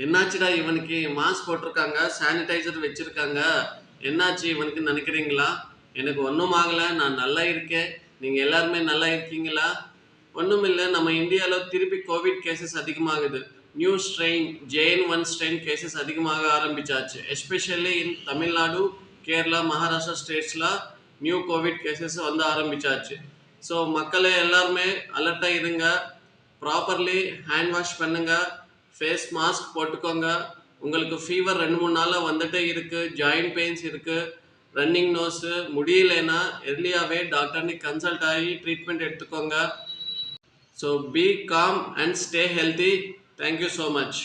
என்னாச்சுடா இவனுக்கு மாஸ்க் போட்டிருக்காங்க, சானிடைசர் வச்சிருக்காங்க, என்னாச்சு இவனுக்கு நினைக்கிறீங்களா? எனக்கு ஒன்றும் ஆகலை, நான் நல்லா இருக்கேன். நீங்கள் எல்லாருமே நல்லா இருக்கீங்களா? ஒன்றும் இல்லை, நம்ம இந்தியாவில் திருப்பி கோவிட் கேசஸ் அதிகமாகுது. New strain JN1 strain cases அதிகமாக ஆரம்பிச்சாச்சு. Especially in Tamil Nadu, Kerala, Maharashtra ஸ்டேட்ஸில் new Covid cases வந்து ஆரம்பிச்சாச்சு. ஸோ மக்களே எல்லாருமே அலர்ட்டாக இருங்க, ப்ராப்பர்லி ஹேண்ட் வாஷ் பண்ணுங்க, ஃபேஸ் மாஸ்க் போட்டுக்கோங்க. உங்களுக்கு ஃபீவர் 2-3 நாளாக வந்துட்டே இருக்குது, ஜாயிண்ட் பெயின்ஸ் இருக்குது, ரன்னிங் நோஸு முடியலைன்னா எர்லியாகவே டாக்டர்னி கன்சல்ட் ஆகி ட்ரீட்மெண்ட் எடுத்துக்கோங்க. So B com and stay healthy. Thank you so much.